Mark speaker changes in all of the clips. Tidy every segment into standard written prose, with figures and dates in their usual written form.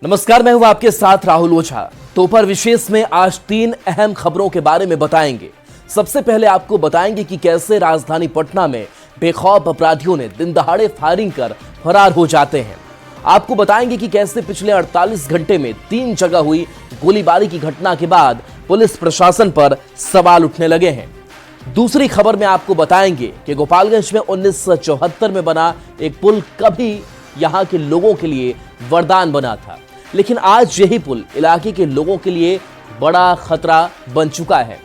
Speaker 1: नमस्कार, मैं हूं आपके साथ राहुल ओझा। दोपहर विशेष में आज 3 अहम खबरों के बारे में बताएंगे। सबसे पहले आपको बताएंगे कि कैसे राजधानी पटना में बेखौफ अपराधियों ने दिन दहाड़े फायरिंग कर फरार हो जाते हैं। आपको बताएंगे कि कैसे पिछले 48 घंटे में 3 जगह हुई गोलीबारी की घटना के बाद पुलिस प्रशासन पर सवाल उठने लगे हैं। दूसरी खबर में आपको बताएंगे कि गोपालगंज में 1974 में बना एक पुल कभी यहां के लोगों के लिए वरदान बना था, लेकिन आज यही पुल इलाके के लोगों के लिए बड़ा खतरा बन चुका है।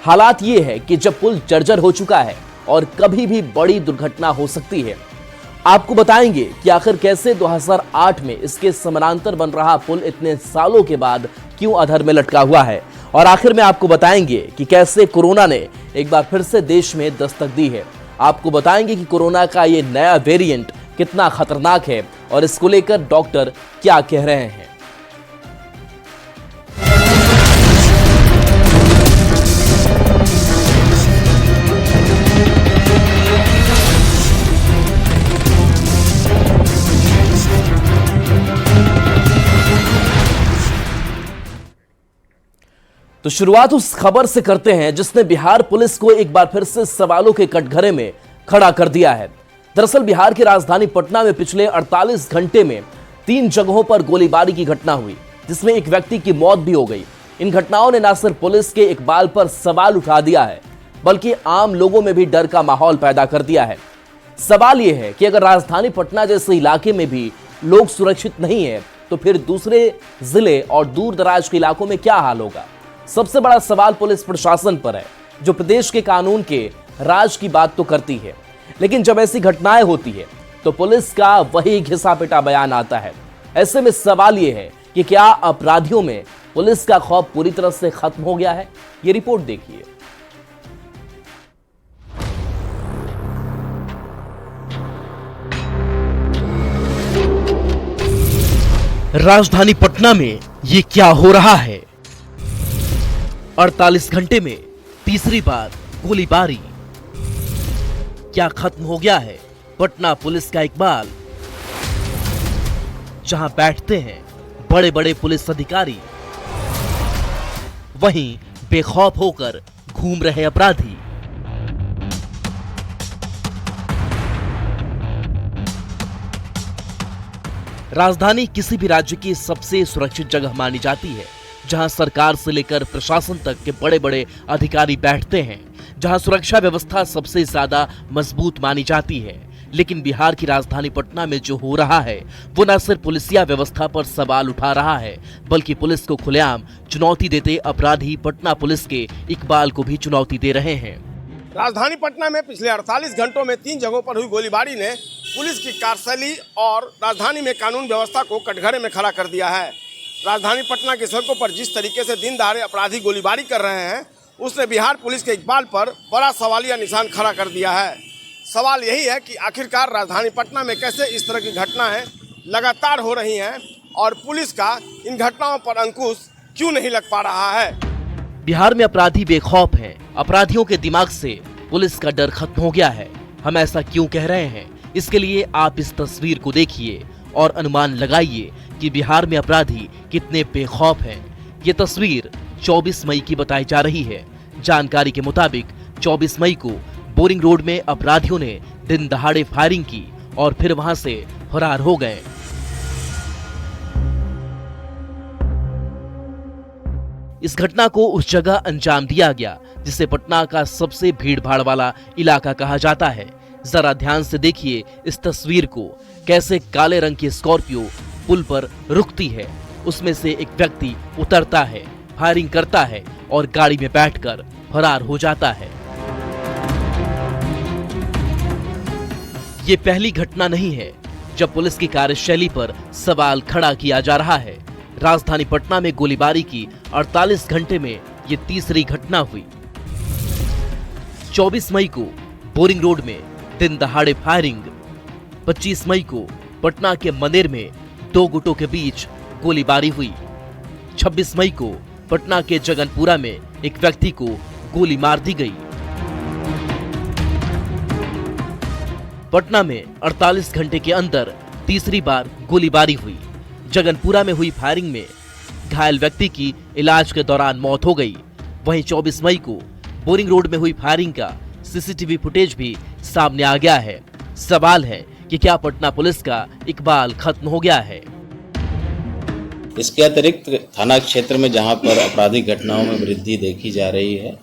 Speaker 1: हालात ये है कि जब पुल जर्जर हो चुका है और कभी भी बड़ी दुर्घटना हो सकती है। आपको बताएंगे कि आखिर कैसे 2008 में इसके समानांतर बन रहा पुल इतने सालों के बाद क्यों अधर में लटका हुआ है, और आखिर में आपको बताएंगे कि कैसे कोरोना ने एक बार फिर से देश में दस्तक दी है। आपको बताएंगे कि कोरोना का ये नया वेरिएंट कितना खतरनाक है और इसको लेकर डॉक्टर क्या कह रहे हैं। तो शुरुआत उस खबर से करते हैं जिसने बिहार पुलिस को एक बार फिर से सवालों के कटघरे में खड़ा कर दिया है। दरअसल बिहार की राजधानी पटना में पिछले 48 घंटे में 3 जगहों पर गोलीबारी की घटना हुई, जिसमें एक व्यक्ति की मौत भी हो गई। इन घटनाओं ने न सिर्फ पुलिस के इकबाल पर सवाल उठा दिया है, बल्कि आम लोगों में भी डर का माहौल पैदा कर दिया है। सवाल यह है कि अगर राजधानी पटना जैसे इलाके में भी लोग सुरक्षित नहीं है, तो फिर दूसरे जिले और दूर दराज के इलाकों में क्या हाल होगा। सबसे बड़ा सवाल पुलिस प्रशासन पर है, जो प्रदेश के कानून के राज की बात तो करती है, लेकिन जब ऐसी घटनाएं होती है तो पुलिस का वही घिसा पिटा बयान आता है। ऐसे में सवाल यह है कि क्या अपराधियों में पुलिस का खौफ पूरी तरह से खत्म हो गया है। ये रिपोर्ट देखिए। राजधानी पटना में ये क्या हो रहा है। 48 घंटे में तीसरी बार गोलीबारी। क्या खत्म हो गया है पटना पुलिस का इकबाल, जहां बैठते हैं बड़े बड़े पुलिस अधिकारी, वहीं बेखौफ होकर घूम रहे अपराधी। राजधानी किसी भी राज्य की सबसे सुरक्षित जगह मानी जाती है, जहां सरकार से लेकर प्रशासन तक के बड़े बड़े अधिकारी बैठते हैं, जहां सुरक्षा व्यवस्था सबसे ज्यादा मजबूत मानी जाती है। लेकिन बिहार की राजधानी पटना में जो हो रहा है वो न सिर्फ पुलिसिया व्यवस्था पर सवाल उठा रहा है, बल्कि पुलिस को खुलेआम चुनौती देते अपराधी पटना पुलिस के इकबाल को भी चुनौती दे रहे हैं।
Speaker 2: राजधानी पटना में पिछले 48 घंटों में 3 जगहों पर हुई गोलीबारी ने पुलिस की कार्यशैली और राजधानी में कानून व्यवस्था को कटघरे में खड़ा कर दिया है। राजधानी पटना की सड़कों पर जिस तरीके से दिन दहाड़े अपराधी गोलीबारी कर रहे हैं, उसने बिहार पुलिस के इकबाल पर बड़ा सवालिया निशान खड़ा कर दिया है। सवाल यही है कि आखिरकार राजधानी पटना में कैसे इस तरह की घटनाएं लगातार हो रही हैं और पुलिस का इन घटनाओं पर अंकुश क्यों नहीं लग पा रहा है।
Speaker 1: बिहार में अपराधी बेखौफ हैं। अपराधियों के दिमाग से पुलिस का डर खत्म हो गया है। हम ऐसा क्यों कह रहे हैं, इसके लिए आप इस तस्वीर को देखिए और अनुमान लगाइए कि बिहार में अपराधी कितने बेखौफ हैं। ये तस्वीर 24 मई की बताई जा रही है। जानकारी के मुताबिक 24 मई को बोरिंग रोड में अपराधियों ने दिन दहाड़े फायरिंग की और फिर वहां से फरार हो गए। इस घटना को उस जगह अंजाम दिया गया जिसे पटना का सबसे भीड़ भाड़ वाला इलाका कहा जाता है। जरा ध्यान से देखिए इस तस्वीर को, कैसे काले रंग की स्कॉर्पियो पुल पर रुकती है, उसमें से एक व्यक्ति उतरता है, फायरिंग करता है और गाड़ी में बैठकर फरार हो जाता है। ये पहली घटना नहीं है जब पुलिस की कार्यशैली पर सवाल खड़ा किया जा रहा है। राजधानी पटना में गोलीबारी की 48 घंटे में ये तीसरी घटना हुई। 24 मई को बोरिंग रोड में दिन दहाड़े फायरिंग। 25 मई को पटना के मनेर में 2 गुटों के बीच गोलीबारी हुई। 26 मई को पटना के जगनपुरा में एक व्यक्ति को गोली मार दी गई। पटना में 48 घंटे के अंदर तीसरी बार गोलीबारी हुई। जगनपुरा में हुई फायरिंग में घायल व्यक्ति की इलाज के दौरान मौत हो गई। वहीं 24 मई को बोरिंग रोड में हुई फायरिंग का सीसीटीवी फुटेज भी सामने आ गया है। सवाल है कि क्या पटना पुलिस का इकबाल खत्म हो गया है?
Speaker 3: इसके अतिरिक्त थाना क्षेत्र में जहां पर आपराधिक घटनाओं में वृद्धि देखी जा रही है,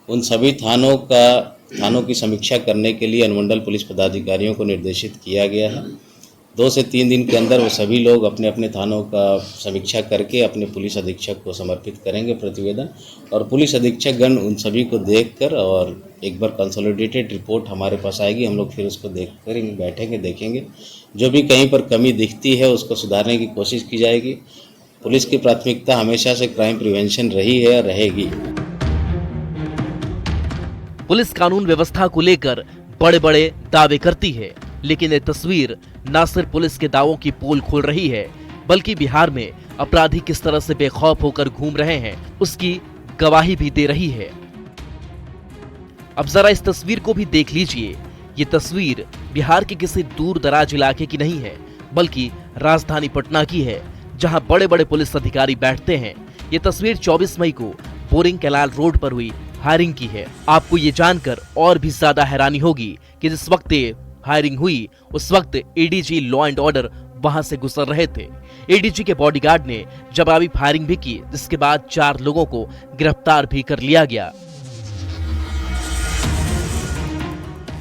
Speaker 3: उन सभी थानों की समीक्षा करने के लिए अनुमंडल पुलिस पदाधिकारियों को निर्देशित किया गया है। 2 से 3 दिन के अंदर वो सभी लोग अपने अपने थानों का समीक्षा करके अपने पुलिस अधीक्षक को समर्पित करेंगे प्रतिवेदन, और पुलिस अधीक्षक गण उन सभी को देखकर और एक बार कंसोलिडेटेड रिपोर्ट हमारे पास आएगी, हम लोग फिर उसको देखकर बैठेंगे, देखेंगे। जो भी कहीं पर कमी दिखती है उसको सुधारने की कोशिश की जाएगी। पुलिस की प्राथमिकता हमेशा से क्राइम प्रिवेंशन रही है और रहेगी।
Speaker 1: पुलिस कानून व्यवस्था को लेकर बड़े बड़े दावे करती है, लेकिन ये तस्वीर न सिर्फ पुलिस के दावों की पोल खोल रही है, बल्कि बिहार में अपराधी किस तरह से बेखौफ होकर घूम रहे हैं उसकी गवाही भी दे रही है। अब जरा इस तस्वीर को भी देख लीजिए। ये तस्वीर बिहार के किसी दूर दराज इलाके की नहीं है, बल्कि राजधानी पटना की है, जहां बड़े बड़े पुलिस अधिकारी बैठते हैं। ये तस्वीर 24 मई को बोरिंग कैनाल रोड पर हुई फायरिंग की है। आपको ये जानकर और भी ज्यादा हैरानी होगी कि जिस वक्त फायरिंग हुई उस वक्त एडीजी लॉ एंड ऑर्डर वहां से गुजर रहे थे। एडीजी के बॉडीगार्ड ने जवाबी फायरिंग भी की, जिसके बाद 4 लोगों को गिरफ्तार भी कर लिया गया।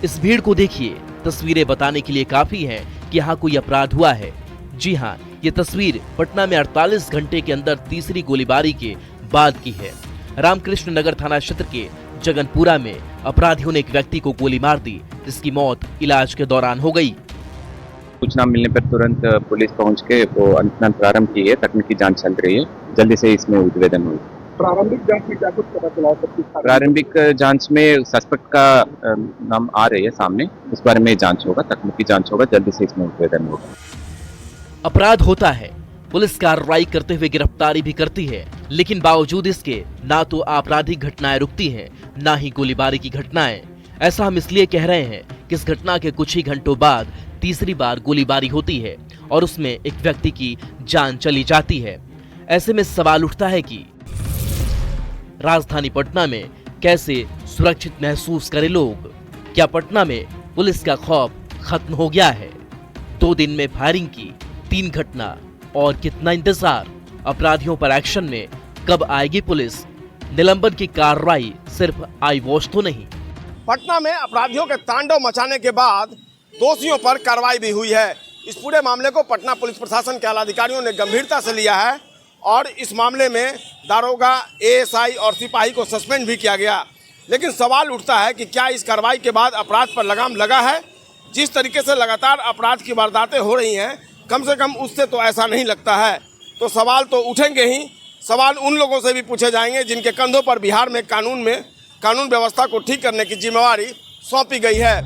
Speaker 1: इस भीड़ को देखिए, तस्वीरें बताने के लिए काफी हैं कि यहाँ कोई अपराध हुआ है। जी हाँ, ये तस्वीर पटना में 48 घंटे के अंदर तीसरी गोलीबारी के बाद की है। रामकृष्ण नगर थाना क्षेत्र के जगनपुरा में अपराधियों ने एक व्यक्ति को गोली मार दी, जिसकी मौत इलाज के दौरान हो गई।
Speaker 4: सूचना मिलने पर तुरंत पुलिस पहुंच के वो अनुसंधान प्रारंभ की है, तकनीकी जांच चल रही है, जल्दी से इसमें उद्भेदन हुई।
Speaker 5: प्रारंभिक जांच में क्या कुछ पता चला?
Speaker 4: प्रारंभिक जांच में सस्पेक्ट का नाम आ रही है सामने, इस बारे में जांच होगा, तकनीकी जांच होगा, जल्दी से इसमें उद्भेदन होगा।
Speaker 1: अपराध होता है, पुलिस कार्रवाई करते हुए गिरफ्तारी भी करती है, लेकिन बावजूद इसके ना तो आपराधिक घटनाएं रुकती हैं, ना ही गोलीबारी की घटनाएं। ऐसा हम इसलिए कह रहे हैं कि इस घटना के कुछ ही घंटों बाद तीसरी बार गोलीबारी होती है और उसमें एक व्यक्ति की जान चली जाती है। ऐसे में सवाल उठता है कि राजधानी पटना में कैसे सुरक्षित महसूस करें लोग? क्या पटना में पुलिस का खौफ खत्म हो गया है? 2 दिन में फायरिंग की 3 घटना और कितना इंतजार? अपराधियों पर एक्शन में कब आएगी पुलिस? निलंबन की कार्रवाई सिर्फ आई वॉश तो नहीं।
Speaker 2: पटना में अपराधियों के तांडव मचाने के बाद दोषियों पर कार्रवाई भी हुई है। इस पूरे मामले को पटना पुलिस प्रशासन के आला अधिकारियों ने गंभीरता से लिया है और इस मामले में दारोगा, एएसआई और सिपाही को सस्पेंड भी किया गया। लेकिन सवाल उठता है कि क्या इस कार्रवाई के बाद अपराध पर लगाम लगा है? जिस तरीके से लगातार अपराध की वारदातें हो रही हैं, कम से कम उससे तो ऐसा नहीं लगता है। तो सवाल तो उठेंगे ही। सवाल उन लोगों से भी पूछे जाएंगे जिनके कंधों पर बिहार में कानून व्यवस्था को ठीक करने की जिम्मेवारी सौंपी गई है।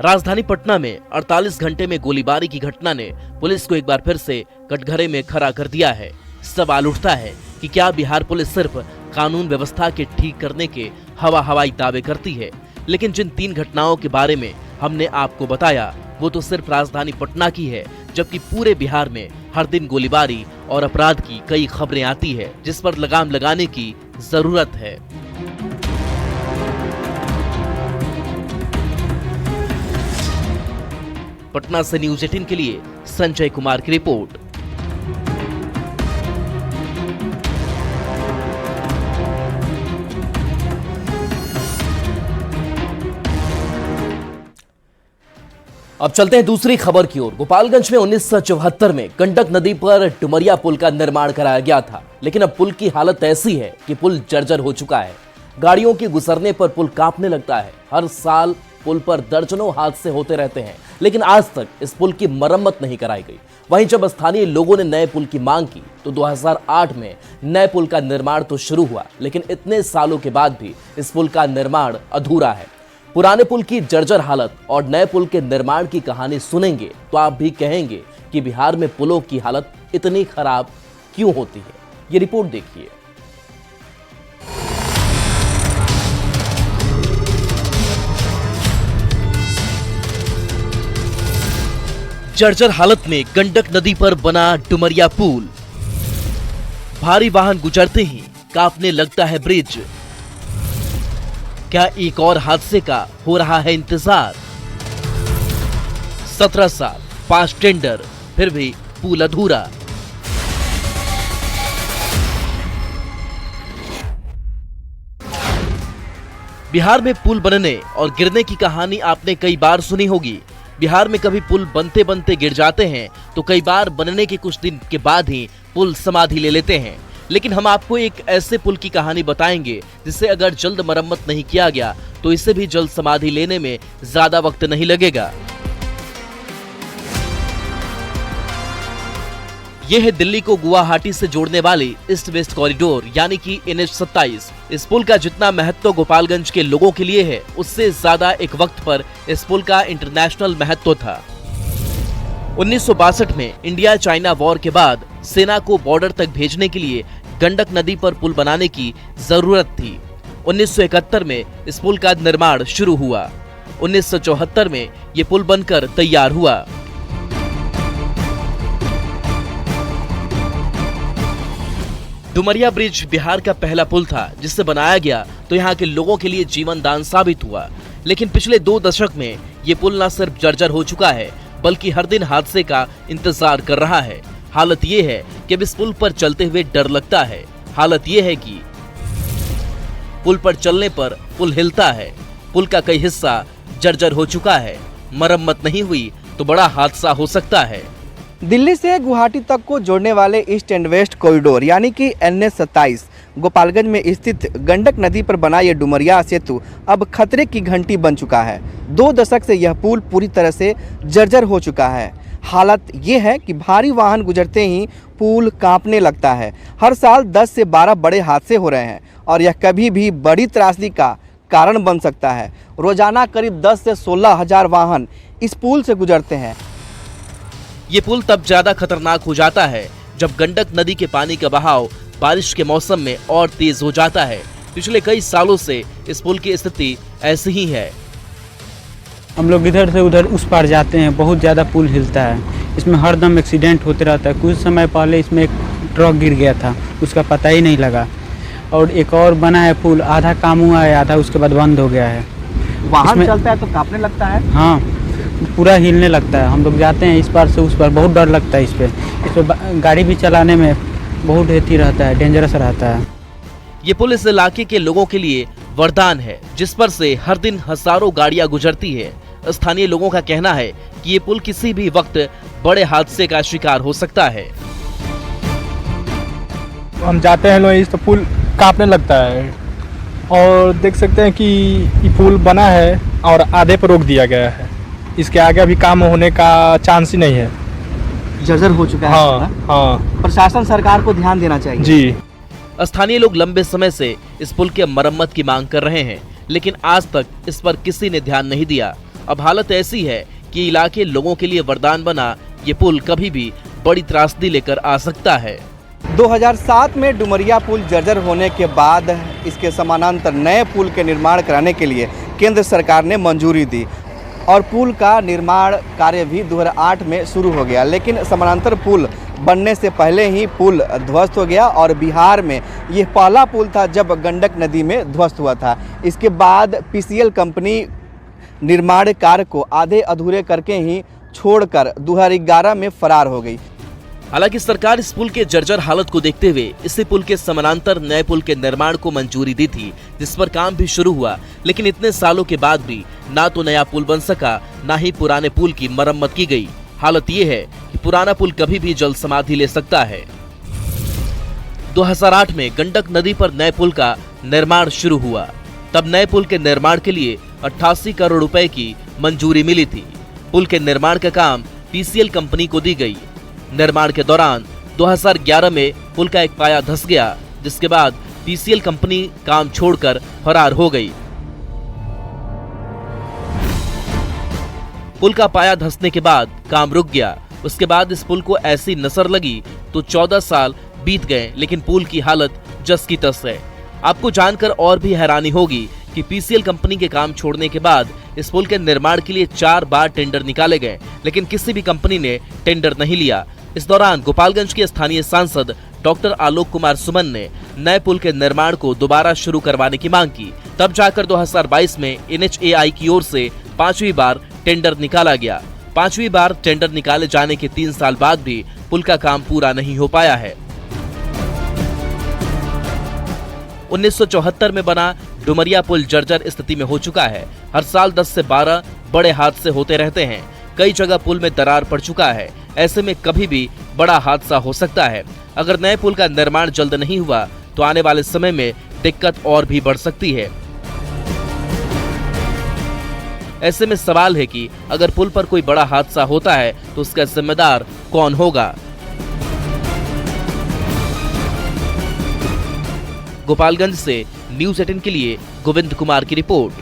Speaker 1: राजधानी पटना में 48 घंटे में गोलीबारी की घटना ने पुलिस को एक बार फिर से कटघरे में खड़ा कर दिया है। सवाल उठता है कि क्या बिहार पुलिस सिर्फ कानून व्यवस्था के ठीक करने के हवाई दावे करती है, लेकिन जिन 3 घटनाओं के बारे में हमने आपको बताया वो तो सिर्फ राजधानी पटना की है, जबकि पूरे बिहार में हर दिन गोलीबारी और अपराध की कई खबरें आती है, जिस पर लगाम लगाने की जरूरत है। पटना से न्यूज़ 18 के लिए संजय कुमार की रिपोर्ट। अब चलते हैं दूसरी खबर की ओर। गोपालगंज में 1974 में गंडक नदी पर डुमरिया पुल का निर्माण कराया गया था, लेकिन अब पुल की हालत ऐसी है कि पुल जर्जर हो चुका है। गाड़ियों के गुजरने पर पुल कांपने लगता है। हर साल पुल पर दर्जनों हादसे होते रहते हैं, लेकिन आज तक इस पुल की मरम्मत नहीं कराई गई। वहीं जब स्थानीय लोगों ने नए पुल की मांग की तो 2008 में नए पुल का निर्माण तो शुरू हुआ, लेकिन इतने सालों के बाद भी इस पुल का निर्माण अधूरा है। पुराने पुल की जर्जर हालत और नए पुल के निर्माण की कहानी सुनेंगे तो आप भी कहेंगे कि बिहार में पुलों की हालत इतनी खराब क्यों होती है। ये रिपोर्ट देखिए। जर्जर हालत में गंडक नदी पर बना डुमरिया पुल। भारी वाहन गुजरते ही कांपने लगता है ब्रिज। क्या एक और हादसे का हो रहा है इंतजार? 17 साल, 5 टेंडर, फिर भी पुल अधूरा। बिहार में पुल बनने और गिरने की कहानी आपने कई बार सुनी होगी। बिहार में कभी पुल बनते बनते गिर जाते हैं तो कई बार बनने के कुछ दिन के बाद ही पुल समाधि ले लेते हैं। लेकिन हम आपको एक ऐसे पुल की कहानी बताएंगे जिसे अगर जल्द मरम्मत नहीं किया गया तो इसे भी जल्द समाधि लेने में ज्यादा वक्त नहीं लगेगा। यह है दिल्ली को गुवाहाटी से जोड़ने वाली ईस्ट वेस्ट कॉरिडोर यानी कि NH-27। इस पुल का जितना महत्व गोपालगंज के लोगों के लिए है उससे ज्यादा एक वक्त पर इस पुल का इंटरनेशनल महत्व था। 1962 में इंडिया चाइना वॉर के बाद सेना को बॉर्डर तक भेजने के लिए गंडक नदी पर पुल बनाने की जरूरत थी। 1971 में इस पुल का निर्माण शुरू हुआ। 1974 में ये पुल बनकर तैयार हुआ। डुमरिया ब्रिज बिहार का पहला पुल था जिसे बनाया गया तो यहाँ के लोगों के लिए जीवन दान साबित हुआ। लेकिन पिछले 2 दशक में ये पुल न सिर्फ जर्जर हो चुका है बल्कि हर दिन हादसे का इंतजार कर रहा है। हालत ये है कि अब इस पुल पर चलते हुए डर लगता है। हालत ये है कि पुल पर चलने पर पुल हिलता है। पुल का कई हिस्सा जर्जर हो चुका है। मरम्मत नहीं हुई तो बड़ा हादसा हो सकता है।
Speaker 6: दिल्ली से गुवाहाटी तक को जोड़ने वाले ईस्ट एंड वेस्ट कॉरिडोर यानी कि NH-27 गोपालगंज में स्थित गंडक नदी पर बना यह डुमरिया सेतु अब खतरे की घंटी बन चुका है। 2 दशक से यह पुल पूरी तरह से जर्जर हो चुका है। हालत ये है कि भारी वाहन गुजरते ही पुल कांपने लगता है। हर साल 10 से 12 बड़े हादसे हो रहे हैं और यह कभी भी बड़ी त्रासदी का कारण बन सकता है। रोजाना करीब 10 से 16 हजार वाहन इस पुल से गुजरते हैं।
Speaker 1: ये पुल तब ज्यादा खतरनाक हो जाता है जब गंडक नदी के पानी का बहाव बारिश के मौसम में और तेज हो जाता है। पिछले कई सालों से इस पुल की स्थिति ऐसी ही है।
Speaker 7: हम लोग इधर से उधर उस पार जाते हैं, बहुत ज़्यादा पुल हिलता है। इसमें हरदम एक्सीडेंट होते रहता है। कुछ समय पहले इसमें एक ट्रक गिर गया था, उसका पता ही नहीं लगा। और एक और बना है पुल, आधा काम हुआ है, आधा उसके बाद बंद हो गया है।
Speaker 6: वाहन चलता है तो कांपने लगता है।
Speaker 7: हाँ, पूरा हिलने लगता है। हम लोग जाते हैं इस पार से उस पार, बहुत डर लगता है। इस पर गाड़ी भी चलाने में बहुत हेती रहता है, डेंजरस रहता है।
Speaker 1: ये पुल इस इलाके के लोगों के लिए वरदान है जिस पर से हर दिन हजारों गाड़ियां गुजरती है। स्थानीय लोगों का कहना है कि ये पुल किसी भी वक्त बड़े हादसे का शिकार हो सकता है।
Speaker 5: हम जाते हैं लोग तो पुल कांपने लगता है और देख सकते हैं कि ये पुल बना है और आधे पर रोक दिया गया है। इसके आगे अभी काम होने का चांस ही नहीं है।
Speaker 6: जर्जर हो चुका है।
Speaker 5: हाँ।
Speaker 6: प्रशासन सरकार को ध्यान देना चाहिए।
Speaker 5: जी।
Speaker 1: स्थानीय लोग लंबे समय से इस पुल के मरम्मत की मांग कर रहे हैं लेकिन आज तक इस पर किसी ने ध्यान नहीं दिया। अब हालत ऐसी है कि इलाके लोगों के लिए वरदान बना ये पुल कभी भी बड़ी त्रासदी लेकर आ सकता है।
Speaker 6: 2007 में डुमरिया पुल जर्जर होने के बाद इसके समानांतर नए पुल के निर्माण कराने के लिए केंद्र सरकार ने मंजूरी दी और पुल का निर्माण कार्य भी 2008 में शुरू हो गया। लेकिन समानांतर पुल बनने से पहले ही पुल ध्वस्त हो गया और बिहार में यह पहला पुल था जब गंडक नदी में ध्वस्त हुआ था। इसके बाद PCL कंपनी निर्माण कार्य को आधे अधूरे करके ही छोड़कर 2011 में फरार हो गई।
Speaker 1: हालांकि सरकार इस पुल के जर्जर हालत को देखते हुए इसी पुल के समानांतर नए पुल के निर्माण को मंजूरी दी थी जिस पर काम भी शुरू हुआ। लेकिन इतने सालों के बाद भी ना तो नया पुल बन सका ना ही पुराने पुल की मरम्मत की गई। हालत ये है कि पुराना पुल कभी भी जल समाधि ले सकता है। 2008 में गंडक नदी पर नए पुल का निर्माण शुरू हुआ। तब नए पुल के निर्माण के लिए 88 करोड़ रुपए की मंजूरी मिली थी। पुल के निर्माण का काम PCL कंपनी को दी गई। निर्माण के दौरान 2011 में पुल का एक पाया धंस गया जिसके बाद PCL कंपनी काम छोड़कर फरार हो गई। पुल का पाया धंसने के बाद काम रुक गया। उसके बाद इस पुल को ऐसी नसर लगी तो 14 साल बीत गए लेकिन पुल की हालत जस की तस है। आपको जानकर और भी हैरानी होगी कि पीसीएल कंपनी के काम छोड़ने के बाद इस पुल के निर्माण के लिए 4 बार टेंडर निकाले गए, लेकिन किसी भी कंपनी ने टेंडर नहीं लिया। इस दौरान गोपालगंज के स्थानीय सांसद डॉक्टर आलोक कुमार सुमन ने नए पुल के निर्माण को दोबारा शुरू करवाने की मांग की। तब जाकर 2022 में NHAI की ओर से 5वीं बार टेंडर निकाला गया। 5वीं बार टेंडर निकाले जाने के 3 साल बाद भी पुल का काम पूरा नहीं हो पाया है। 1974 में बना डुमरिया पुल जर्जर स्थिति में हो चुका है। हर साल 10 से 12 बड़े हादसे होते रहते हैं। कई जगह पुल में दरार पड़ चुका है। ऐसे में कभी भी बड़ा हादसा हो सकता है। अगर नए पुल का निर्माण जल्द नहीं हुआ तो आने वाले समय में दिक्कत और भी बढ़ सकती है। ऐसे में सवाल है कि अगर पुल पर कोई बड़ा हादसा होता है तो उसका जिम्मेदार कौन होगा। गोपालगंज से न्यूज़ 18 के लिए गोविंद कुमार की रिपोर्ट।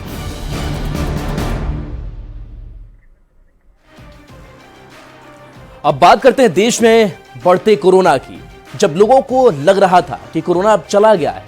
Speaker 1: अब बात करते हैं देश में बढ़ते कोरोना की। जब लोगों को लग रहा था कि कोरोना अब चला गया है,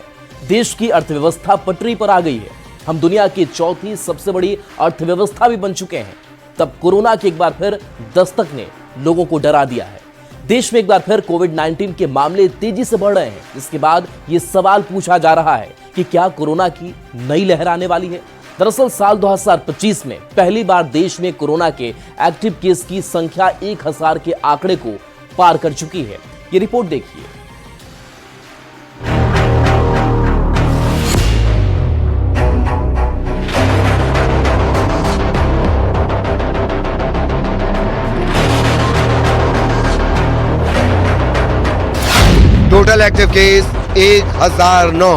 Speaker 1: देश की अर्थव्यवस्था पटरी पर आ गई है, हम दुनिया की चौथी सबसे बड़ी अर्थव्यवस्था भी बन चुके हैं, तब कोरोना की एक बार फिर दस्तक ने लोगों को डरा दिया है। देश में एक बार फिर कोविड-19 के मामले तेजी से बढ़ रहे हैं, जिसके बाद ये सवाल पूछा जा रहा है कि क्या कोरोना की नई लहर आने वाली है। दरअसल साल 2025 में पहली बार देश में कोरोना के एक्टिव केस की संख्या 1000 के आंकड़े को पार कर चुकी है। ये रिपोर्ट देखिए।
Speaker 8: Total active case 1009।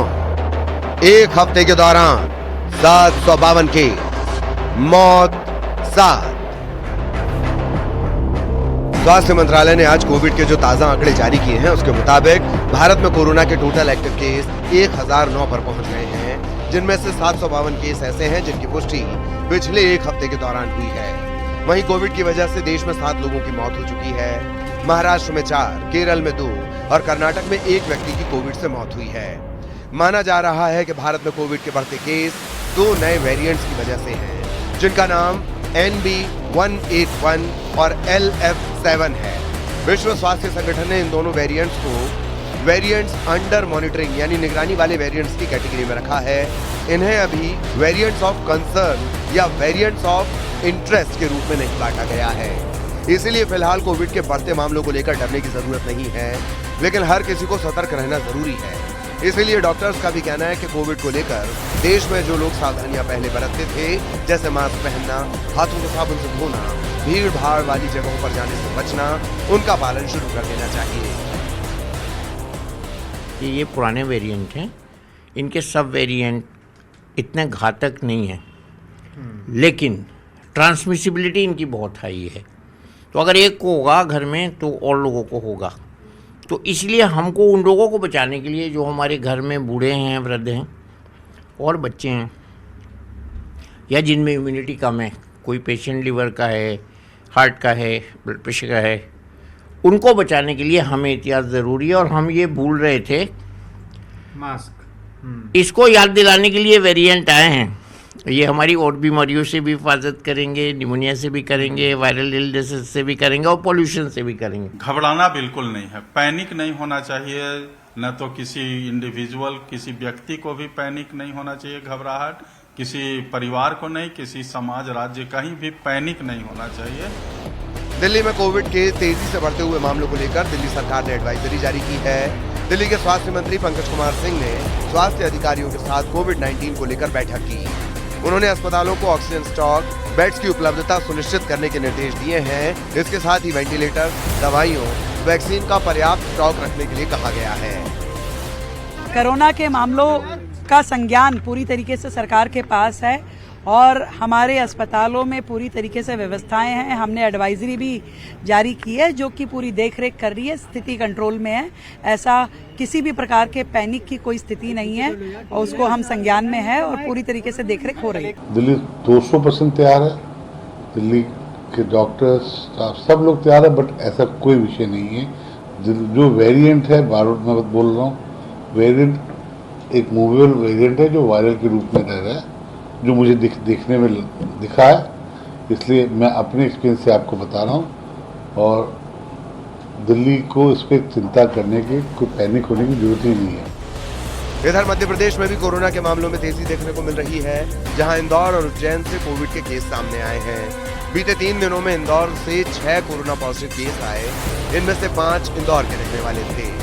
Speaker 8: एक हफ्ते के दौरान 752 केस, मौत 7। स्वास्थ्य मंत्रालय ने आज कोविड के जो ताजा आंकड़े जारी किए हैं उसके मुताबिक भारत में कोरोना के टोटल एक्टिव केस 1009 पर पहुंच गए हैं, जिनमें से 752 केस ऐसे हैं जिनकी पुष्टि पिछले एक हफ्ते के दौरान हुई है। वहीं कोविड की वजह से देश में 7 लोगों की मौत हो चुकी है। महाराष्ट्र में 4, केरल में 2 और कर्नाटक में 1 व्यक्ति की कोविड से मौत हुई है। माना जा रहा है कि भारत में कोविड के बढ़ते केस 2 नए वेरिएंट्स की वजह से हैं, जिनका नाम NB181 और LF7 है। विश्व स्वास्थ्य संगठन ने इन दोनों वेरिएंट्स को वेरिएंट्स अंडर मॉनिटरिंग यानी निगरानी वाले वेरिएंट्स की कैटेगरी में रखा है। इन्हें अभी वेरिएंट्स ऑफ कंसर्न या वेरिएंट्स ऑफ इंटरेस्ट के रूप में नहीं बांटा गया है। इसीलिए फिलहाल कोविड के बढ़ते मामलों को लेकर डरने की जरूरत नहीं है, लेकिन हर किसी को सतर्क रहना जरूरी है। इसीलिए डॉक्टर्स का भी कहना है कि कोविड को लेकर देश में जो लोग सावधानियां पहले बरतते थे, जैसे मास्क पहनना, हाथों को साबुन से धोना, भीड़ भाड़ वाली जगहों पर जाने से बचना, उनका पालन शुरू कर देना चाहिए।
Speaker 9: ये पुराने वेरिएंट हैं, इनके सब वेरिएंट इतने घातक नहीं हैं, लेकिन ट्रांसमिसिबिलिटी इनकी बहुत हाई है। तो अगर एक को होगा घर में तो और लोगों को होगा। तो इसलिए हमको उन लोगों को बचाने के लिए जो हमारे घर में बूढ़े हैं, वृद्ध हैं और बच्चे हैं, या जिनमें इम्यूनिटी कम है, कोई पेशेंट लिवर का है, हार्ट का है, ब्लड प्रेशर का है, उनको बचाने के लिए हमें एहतियात ज़रूरी है। और हम ये भूल रहे थे मास्क, इसको याद दिलाने के लिए वेरिएंट आए हैं। ये हमारी और बीमारियों से भी हिफाजत करेंगे, निमोनिया से भी करेंगे, वायरल इलनेसेस से भी करेंगे और पोल्यूशन से भी करेंगे।
Speaker 10: घबराना बिल्कुल नहीं है, पैनिक नहीं होना चाहिए। न तो किसी इंडिविजुअल, किसी व्यक्ति को भी पैनिक नहीं होना चाहिए, घबराहट, किसी परिवार को नहीं, किसी समाज, राज्य, कहीं भी पैनिक नहीं होना चाहिए।
Speaker 8: दिल्ली में कोविड के तेजी से बढ़ते हुए मामलों को लेकर दिल्ली सरकार ने एडवाइजरी जारी की है। दिल्ली के स्वास्थ्य मंत्री पंकज कुमार सिंह ने स्वास्थ्य अधिकारियों के साथ कोविड-19 को लेकर बैठक की। उन्होंने अस्पतालों को ऑक्सीजन स्टॉक, बेड्स की उपलब्धता सुनिश्चित करने के निर्देश दिए हैं। इसके साथ ही वेंटिलेटर, दवाइयों, वैक्सीन का पर्याप्त स्टॉक रखने के लिए कहा गया है।
Speaker 11: कोरोना के मामलों का संज्ञान पूरी तरीके से सरकार के पास है और हमारे अस्पतालों में पूरी तरीके से व्यवस्थाएं हैं। हमने एडवाइजरी भी जारी की है जो कि पूरी देखरेख कर रही है, स्थिति कंट्रोल में है। ऐसा किसी भी प्रकार के पैनिक की कोई स्थिति नहीं है और उसको हम संज्ञान में है और पूरी तरीके से देखरेख हो रही है।
Speaker 12: दिल्ली 200% तैयार है, दिल्ली के डॉक्टर्स, स्टाफ सब लोग तैयार है, बट ऐसा कोई विषय नहीं है। जो वेरिएंट है, बार मैं बोल रहा हूँ, वेरिएंट एक मूवेबल वेरिएंट है जो वायरल के रूप में रह रहा है। जो मुझे देखने में दिखा है, इसलिए मैं अपने एक्सपीरियंस से आपको बता रहा हूँ। और दिल्ली को इस पर चिंता करने की, कोई पैनिक होने की जरूरत ही नहीं है।
Speaker 8: इधर मध्य प्रदेश में भी कोरोना के मामलों में तेजी देखने को मिल रही है, जहां इंदौर और उज्जैन से कोविड के केस सामने आए हैं। बीते 3 दिनों में इंदौर से 6 कोरोना पॉजिटिव केस आए, इनमें से 5 इंदौर के रहने वाले थे।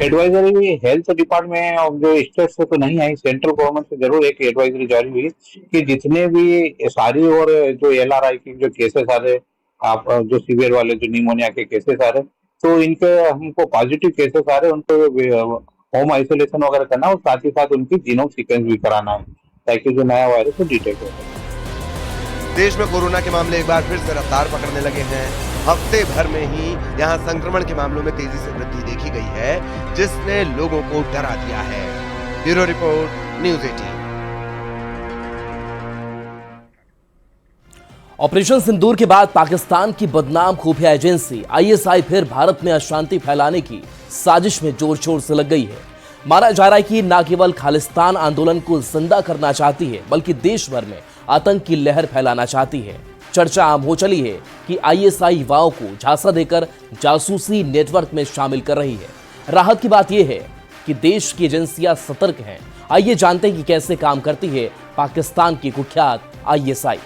Speaker 13: एडवाइजरी हेल्थ डिपार्टमेंट ऑफ जो स्टेट से तो नहीं आई, सेंट्रल गवर्नमेंट से जरूर एक एडवाइजरी जारी हुई कि जितने भी सारी और जो LRI की जो केसेस आ रहे, आप जो सीवियर वाले जो निमोनिया के केसेस आ रहे, तो इनके हमको पॉजिटिव केसेस आ रहे हैं, उनको होम आइसोलेशन वगैरह करना और साथ ही साथ उनकी जीनोम सीक्वेंस भी कराना है ताकि जो नया वायरस है डिटेक्ट हो सके।
Speaker 8: देश में कोरोना के मामले एक बार फिर से रफ्तार पकड़ने लगे हैं। हफ्ते भर में ही यहां संक्रमण के मामलों में तेजी से वृद्धि देखी गई है, जिसने लोगों को डरा दिया है। Bureau report, news 18।
Speaker 1: ऑपरेशन सिंदूर के बाद पाकिस्तान की बदनाम खुफिया एजेंसी ISI फिर भारत में अशांति फैलाने की साजिश में जोर शोर से लग गई है। माना जा रहा है कि न केवल खालिस्तान आंदोलन को जिंदा करना चाहती है, बल्कि देश भर में आतंक की लहर फैलाना चाहती है। चर्चा आम हो चली है कि ISI युवाओं को झांसा देकर जासूसी नेटवर्क में शामिल कर रही है। राहत की बात यह है कि देश की एजेंसियां सतर्क हैं। आइए जानते हैं कि कैसे काम करती है पाकिस्तान की कुख्यात ISI।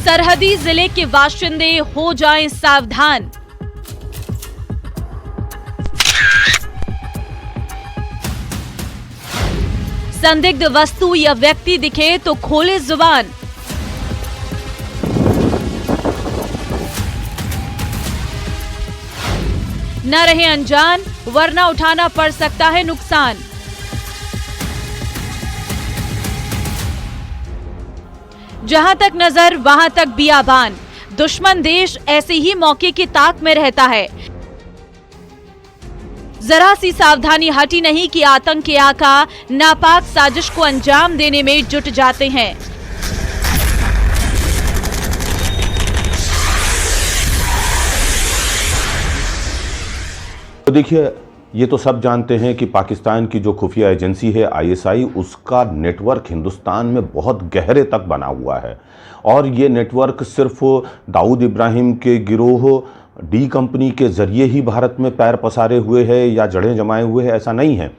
Speaker 14: सरहदी जिले के बाशिंदे हो जाएं सावधान। संदिग्ध वस्तु या व्यक्ति दिखे तो खोले जुबान। न रहे अनजान, वरना उठाना पड़ सकता है नुकसान। जहां तक नजर वहां तक बियाबान। दुश्मन देश ऐसे ही मौके की ताक में रहता है। जरा सी सावधानी हटी नहीं कि आतंक के आका नापाक साजिश को अंजाम देने में जुट जाते हैं।
Speaker 15: तो देखिए, ये तो सब जानते हैं कि पाकिस्तान की जो खुफिया एजेंसी है ISI, उसका नेटवर्क हिंदुस्तान में बहुत गहरे तक बना हुआ है। और ये नेटवर्क सिर्फ दाऊद इब्राहिम के गिरोह D कंपनी के ज़रिए ही भारत में पैर पसारे हुए है या जड़ें जमाए हुए है, ऐसा नहीं है।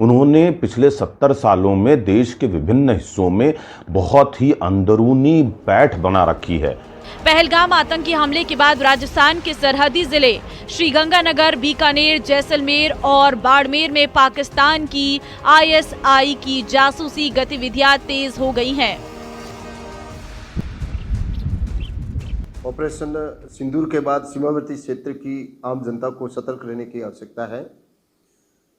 Speaker 15: उन्होंने पिछले 70 सालों में देश के विभिन्न हिस्सों में बहुत ही अंदरूनी पैठ बना रखी है।
Speaker 14: पहलगाम आतंकी हमले के बाद राजस्थान के सरहदी जिले श्रीगंगानगर, बीकानेर, जैसलमेर और बाड़मेर में पाकिस्तान की ISI की जासूसी गतिविधियां तेज हो गई हैं।
Speaker 16: ऑपरेशन सिंदूर के बाद सीमावर्ती क्षेत्र की आम जनता को सतर्क रहने की आवश्यकता है,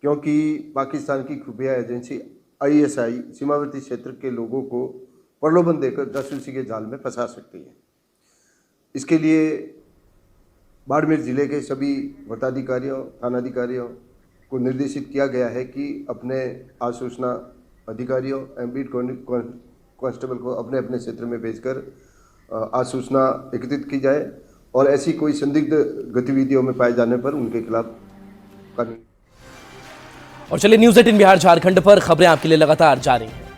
Speaker 16: क्योंकि पाकिस्तान की खुफिया एजेंसी ISI सीमावर्ती क्षेत्र के लोगों को प्रलोभन देकर जासूसी के जाल में फंसा सकती है। इसके लिए बाड़मेर जिले के सभी वटाधिकारियों, थानाधिकारियों को निर्देशित किया गया है कि अपने आसूचना अधिकारियों बीट कांस्टेबल को अपने अपने क्षेत्र में भेजकर आसूचना एकत्रित की जाए और ऐसी कोई संदिग्ध गतिविधियों में पाए जाने पर उनके खिलाफ कानूनी।
Speaker 1: और चलिए, न्यूज़ 18 बिहार झारखंड पर खबरें आपके लिए लगातार जारी हैं।